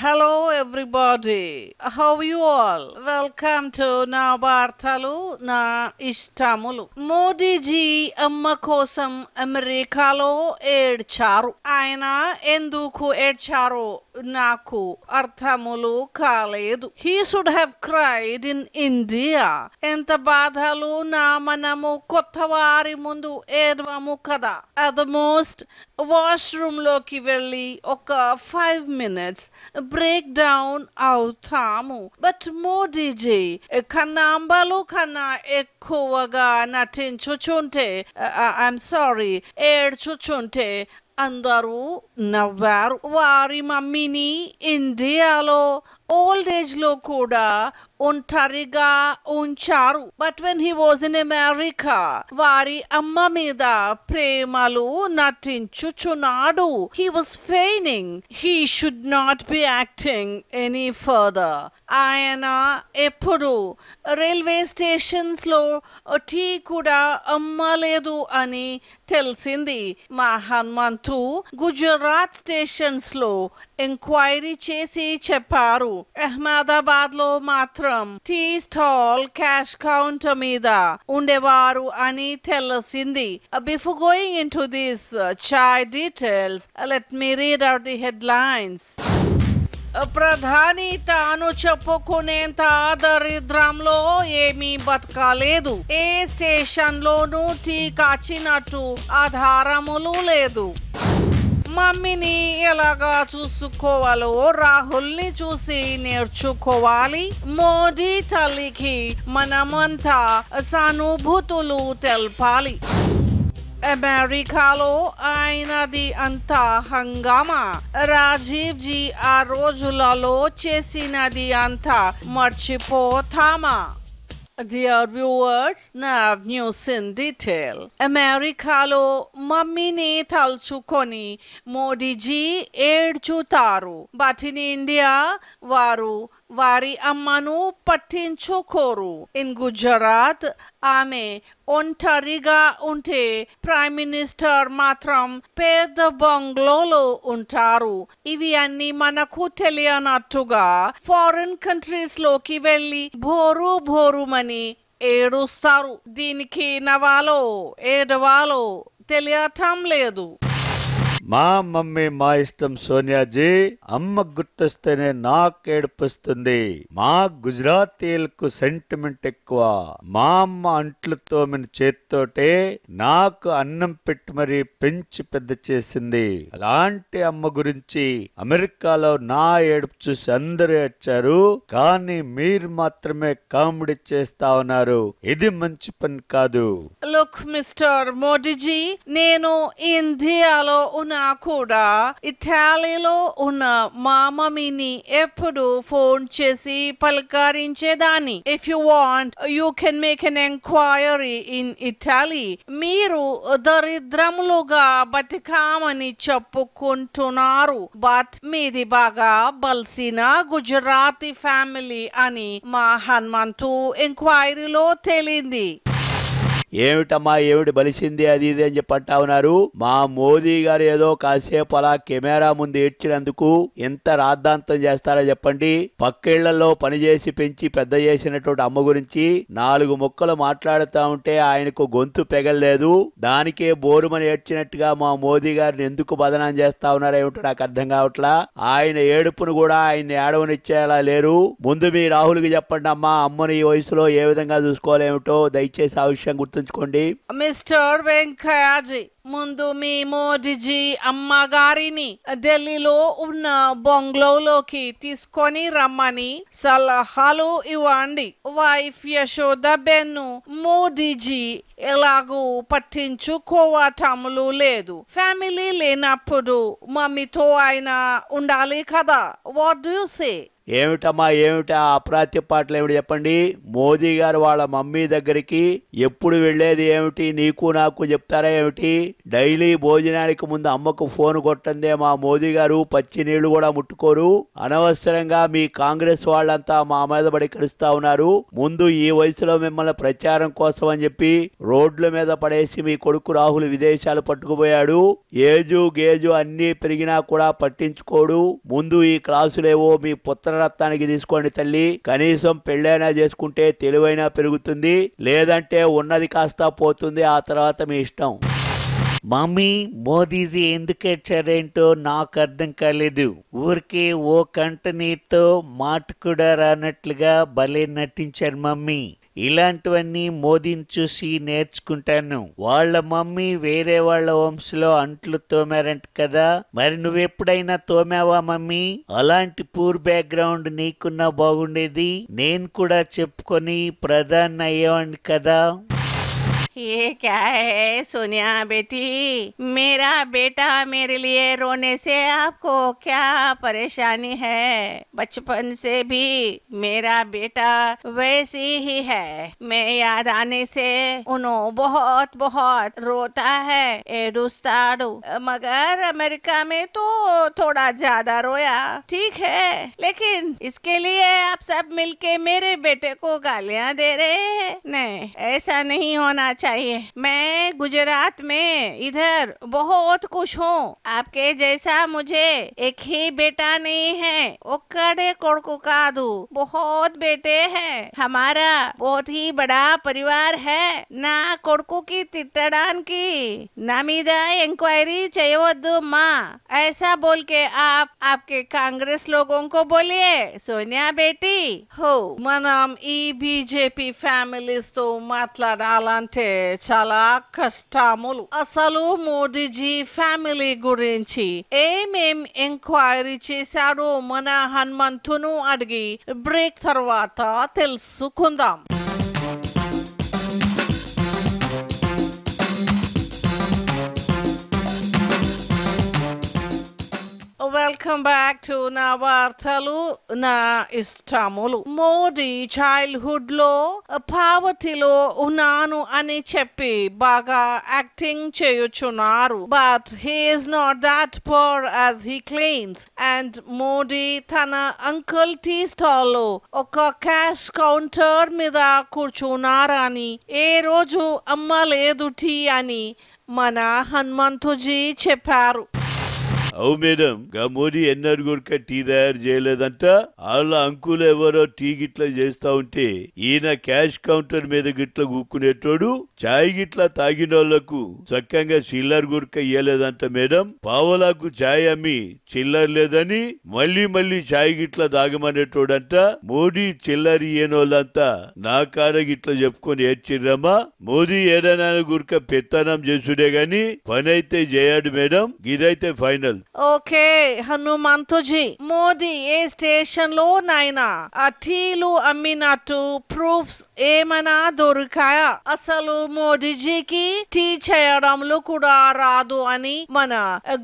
Hello everybody. How you all? Welcome to నా వార్తలు నా ఇష్టములు. మోదీజీ అమ్మ కోసం అమెరికాలో ఏడ్చారు. ఆయన ఎందుకు ఏడ్చారో నాకు అర్థములు కాలేదు. He should have cried in India. ఎంత బాధలు నా మనము కొత్త వారి ముందు ఏడవము కదా. At the most వాష్రూమ్ లోకి వెళ్ళి ఒక 5 minutes బ్రేక్ డౌన్ అవుతాము. బట్ మోదీజీ కన్నాంబలు కన్నా ఎక్కువగా నటించుచుంటే ఐఎమ్ సారీ ఏడ్చుచుంటే అందరూ నవ్వారు. వారి మమ్మీని ఇండియాలో ఓల్డ్ ఏజ్ లో కూడా ఒంటరిగా ఉంచారు. But when he was in America వారి అమ్మ మీద ప్రేమలు నటించుచున్నాడు. He was feigning. He should not be acting any further. ఆయన ఎప్పుడు రైల్వే స్టేషన్స్ లో టీ కూడా అమ్మలేదు అని తెలిసింది. మా హనుమంతు గుజరాత్ స్టేషన్స్ లో ఎంక్వైరీ చేసి చెప్పారు. అహ్మదాబాద్ లో మాత్రం టీ స్టాల్ క్యాష్ కౌంటర్ మీద ఉండేవారు అని తెలిసింది. Before going in to this chai details, let me read out the headlines. ప్రధాని తాను చెప్పుకునేంత దరిద్రంలో ఏమీ బతకలేదు. ఏ స్టేషన్ లోనూ టీ కాచినట్టు ఆధారములు లేదు. మమ్మీని ఎలాగా చూసుకోవాలో రాహుల్ని చూసి నేర్చుకోవాలి. మోదీ తల్లికి మనమంతా సానుభూతులు తెలపాలి. అమెరికాలో ఆయనది అంతా హంగామా. రాజీవ్ జీ ఆ రోజులలో చేసినది అంతా మర్చిపోతామా? Dear viewers, now news in detail. అమెరికాలో మమ్మీని తలుచుకొని మోదీజీ ఏడ్చుతారు. బట్ ఇన్ ఇండియా వారు వారి అమ్మను పట్టించుకోరు. ఇన్ గుజరాత్ ఆమె ఒంటరిగా ఉంటే ప్రైమ్ మినిస్టర్ మాత్రం పెద్ద బంగ్లోలో ఉంటారు. ఇవి అన్ని మనకు తెలియనట్టుగా ఫారిన్ కంట్రీస్ లోకి వెళ్ళి భోరు భోరుమని ఏడుస్తారు. దీనికి నవ్వాలో ఏడవాలో తెలియటం లేదు. మా మమ్మీ మా ఇష్టం సోనియాజీ. అమ్మ గుర్తొస్తేనే నాకు ఏడుపొస్తుంది. మా గుజరాతీలకు సెంటిమెంట్ ఎక్కువ. మా అమ్మ అంట్లు తోమిన చేత్తోటే నాకు అన్నం పెట్టి మరీ పెంచి పెద్ద చేసింది. అలాంటి అమ్మ గురించి అమెరికాలో నా ఏడుపు చూసి అందరూ ఏడ్చారు. కానీ మీరు మాత్రమే కామెడీ చేస్తా ఉన్నారు. ఇది మంచి పని కాదు. లుక్ మిస్టర్ మోదీజీ, నేను ఇండియాలో కూడా ఇటాలీలో ఉన్న మా మమ్మీని ఎప్పుడు ఫోన్ చేసి పలకరించేదాన్ని. If you want you can make an enquiry in Italy. మీరు దరిద్రములుగా బతికామని చెప్పుకుంటున్నారు. బట్ మీది బాగా బలిసిన గుజరాతీ ఫ్యామిలీ అని మా హనుమంతు ఎంక్వైరీలో తేలింది. ఏమిటమ్మా ఏమిటి బలిసింది అది ఇది అని చెప్పంటా ఉన్నారు. మా మోదీ గారు ఏదో కాసేపు అలా కెమెరా ముందు ఏడ్చినందుకు ఎంత రాద్ధాంతం చేస్తారో చెప్పండి. పక్కేళ్లలో పనిచేసి పెంచి పెద్ద చేసినటువంటి అమ్మ గురించి 4 ముక్కలు మాట్లాడుతూ ఉంటే ఆయనకు గొంతు పెగలేదు. దానికే బోరుమని ఏడ్చినట్టుగా మా మోదీ గారిని ఎందుకు బదనాం చేస్తా ఉన్నారో ఏమిటో నాకు అర్థం కావట్లా. ఆయన ఏడుపును కూడా ఆయన ఏడవనిచ్చేలా లేరు. ముందు మీ రాహుల్కి చెప్పండి అమ్మా, అమ్మని ఈ వయసులో ఏ విధంగా చూసుకోవాలేమిటో దయచేసి ఆ విషయం గుర్తుంచుకోండి. మిస్టర్ వెంకయ్యజీ, ముందు మీ మోదీజీ అమ్మగారిని ఢిల్లీలో ఉన్న బంగ్లోలోకి తీసుకొని రమ్మని సలహాలు ఇవ్వండి. వైఫ్ యశోదాబెన్ను మోదీజీ ఎలాగూ పట్టించుకోవటములు లేదు. ఫ్యామిలీ లేనప్పుడు మమ్మీతో ఆయన ఉండాలి కదా. What do you say? ఏమిటమ్మా ఏమిటా అప్రాచ్య పాటలు ఏమిటి చెప్పండి. మోదీ గారు వాళ్ళ మమ్మీ దగ్గరికి ఎప్పుడు వెళ్ళేది ఏమిటి, నీకు నాకు చెప్తారా ఏమిటి? డైలీ భోజనానికి ముందు అమ్మకు ఫోన్ కొట్టందే మా మోదీ గారు పచ్చి నీళ్లు కూడా ముట్టుకోరు. అనవసరంగా మీ కాంగ్రెస్ వాళ్ళంతా మా మీద పడి కలుస్తా ఉన్నారు. ముందు ఈ వయసులో మిమ్మల్ని ప్రచారం కోసం అని చెప్పి రోడ్ల మీద పడేసి మీ కొడుకు రాహుల్ విదేశాలు పట్టుకుపోయాడు. ఏజు గేజు అన్ని పెరిగినా కూడా పట్టించుకోడు. ముందు ఈ క్లాసులేవో మీ పుత్రరత్నానికి తీసుకోండి తల్లి. కనీసం పెళ్ళైనా చేసుకుంటే తెలివైనా పెరుగుతుంది, లేదంటే ఉన్నది కాస్త పోతుంది. ఆ తర్వాత మీ ఇష్టం. మమ్మీ, మోదీజీ ఎందుకు ఏడ్చారేంటో నాకు అర్థం కాలేదు. ఊరికే ఓ కంట నీతో మాట కూడా రానట్లుగా భలే నటించారు మమ్మీ. ఇలాంటివన్నీ మోదీని చూసి నేర్చుకుంటాను. వాళ్ళ మమ్మీ వేరే వాళ్ళ వంశంలో అంట్లు తోమారంట కదా, మరి నువ్వెప్పుడైనా తోమావా మమ్మీ? అలాంటి పూర్ బ్యాక్గ్రౌండ్ నీకున్నా బాగుండేది. నేను కూడా చెప్పుకొని ప్రధాని అయ్యేవాడిని కదా. ये क्या है सोनिया बेटी? मेरा बेटा मेरे लिए रोने से आपको क्या परेशानी है? बचपन से भी मेरा बेटा वैसी ही है। मैं याद आने से उन्हों बहुत बहुत रोता है, एडुस्ताडू। मगर अमेरिका में तो थोड़ा ज्यादा रोया, ठीक है। लेकिन इसके लिए आप सब मिलके मेरे बेटे को गालियां दे रहे हैं। नहीं, ऐसा नहीं होना चाहिए। मैं गुजरात में इधर बहुत खुश हूँ। आपके जैसा मुझे एक ही बेटा नहीं है, ఒక్కడే కొడుకు కాదు, बहुत बेटे हैं। हमारा बहुत ही बड़ा परिवार है। నా కొడుకుకి తిట్టడానికి నా మీద ఎంక్వైరీ చేయవద్దు మా, ऐसा बोल के आप आपके कांग्रेस लोगों को बोलिए सोनिया बेटी। హో, మనం ఈ బీజేపీ ఫ్యామిలీస్ తో మాట్లాడాలంటే చాలా కష్టములు. అసలు మోడీజీ ఫ్యామిలీ గురించి ఏమేం ఎంక్వైరీ చేశాడో మన హనుమంతును అడిగి బ్రేక్ తర్వాత తెలుసుకుందాం. వెల్కమ్ బ్యాక్ టు నా వార్తలు నా ఇష్టములు. మోడీ చైల్డ్హుడ్ లో పావర్టీలో ఉన్నాను అని చెప్పి బాగా యాక్టింగ్ చేయుచున్నారు. But he is not that poor as he claims. And Modi తన అంకుల్ టీ స్టాల్ లో ఒక క్యాష్ కౌంటర్ మీద కూర్చున్నారని, ఏ రోజు అమ్మలేదు టీ అని మన హనుమంతుజీ చెప్పారు. అవు మేడం, గా మోడీ ఎన్నడు కొడుక టీ తయారు చేయలేదంట. వాళ్ళ అంకులు ఎవరో టీ గిట్ల చేస్తా ఉంటే ఈయన క్యాష్ కౌంటర్ మీద గిట్ల కూక్కునేటోడు. చాయ్ గిట్ల తాగిన వాళ్లకు చక్కగా చిల్లర గురక ఇయ్యలేదంట మేడం. పావలాకు చాయ్ అమ్మి చిల్లర లేదని మళ్ళీ మళ్ళీ చాయ్ గిట్ల తాగమనేటోడంట. మోడీ చిల్లర ఇయ్యనోళ్ళంతా నా కాడ గిట్ల చెప్పుకొని ఏడ్చిర్రమ్మా. మోదీ ఏడనా గురక పెత్తనం చేసుడే గాని పని అయితే చేయడు మేడం. ఇదైతే ఫైనల్. ఓకే హనుమంతుజీ, మోడీ ఏ స్టేషన్ లో నైనా ఆ టీలు అమ్మినట్టు ప్రూఫ్స్ ఏమైనా దొరికాయా? అసలు మోడీజీకి టీ చేయడంలో కూడా రాదు అని మన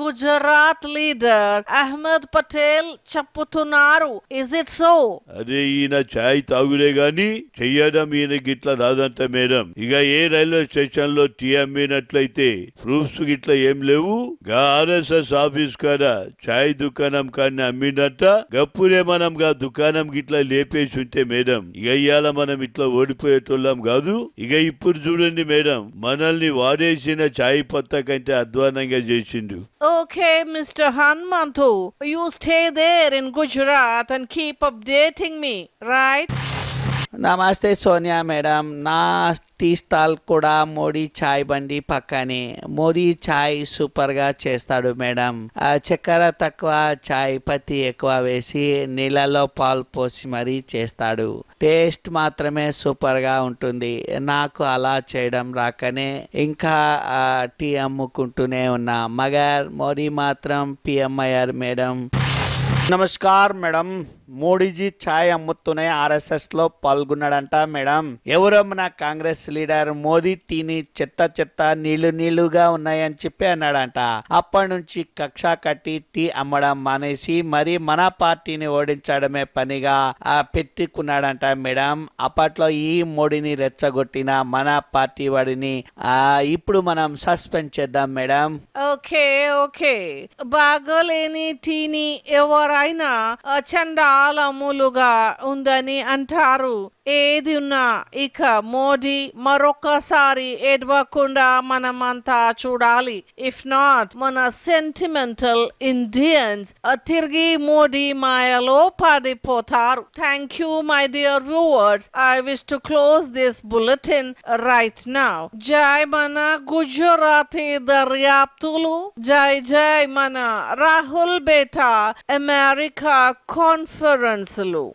గుజరాత్ లీడర్ అహ్మద్ పటేల్ చెప్పుతున్నారు. Is it so? అరే, ఈయన చాయ్ తాగులే గాని చెయ్యడం ఈయన గిట్ల రాదంట మేడం. ఇక ఏ రైల్వే స్టేషన్ లో టీ అమ్మినట్లయితే ప్రూఫ్స్ గిట్ల ఏం లేవు. గా ఆర్ఎస్ఎస్ ఆఫీస్ కాడ చాయ్ దుకాణం కానీ అమ్మినట్ట. గప్పుడే మనం గా దుకాణం గిట్లా లేపేసి ఉంటే మేడం ఇక ఇవాళ మనం ఇట్లా ఓడిపోయేటోళ్ళం కాదు. ఇక ఇప్పుడు చూడండి మేడం, మనల్ని వాడేసిన చాయ్ పత్తా కంటే అధ్వానంగా చేసిండు. Okay mister Hanumanthu, you stay there in Gujarat and keep updating me, right? నమస్తే సోనియా మేడం. నా టీ స్టాల్ కూడా మోడీ చాయ్ బండి పక్కనే. మోడీ చాయ్ సూపర్గా చేస్తాడు మేడం. చక్కెర తక్కువ, చాయ్ పత్తి ఎక్కువ వేసి నీళ్ళలో పాలు పోసి మరీ చేస్తాడు. టేస్ట్ మాత్రమే సూపర్గా ఉంటుంది. నాకు అలా చేయడం రాకనే ఇంకా టీ అమ్ముకుంటూనే ఉన్నా. మగర్ మోడీ మాత్రం పిఎం అయ్యారు మేడం. नमस्कार मैडम, మోడీజీ ఛాయ్ అమ్ముతూనే ఆర్ఎస్ఎస్ లో పాల్గొన్నాడంట మేడం. ఎవరో మన కాంగ్రెస్ లీడర్ మోదీ తిని చెత్త నీళ్లుగా ఉన్నాయని చెప్పి అన్నాడంట. అప్పటి నుంచి కక్ష కట్టి టీ అమ్మడం మానేసి మరి మన పార్టీని ఓడించడమే పనిగా పెట్టుకున్నాడంట మేడం. అప్పట్లో ఈ మోడీని రెచ్చగొట్టిన మన పార్టీ వాడిని ఇప్పుడు మనం సస్పెండ్ చేద్దాం మేడం. ఓకే బాగోలేని టీని ఎవరైనా చండాలములుగా ఉందని అంటారు. ఏది ఉన్నా ఇక మోడీ మరొకసారి ఏడవకుండా మనమంతా చూడాలి. ఇఫ్ నాట్ మన సెంటిమెంటల్ ఇండియన్స్ తిరిగి మోడీ మాయలో పడిపోతారు. Thank you my dear viewers. I wish to close this bulletin right now. జై మన గుజరాతీ దర్యాప్తులు, జై మన రాహుల్ బేటా అమెరికా కాన్ఫరెన్స్లు.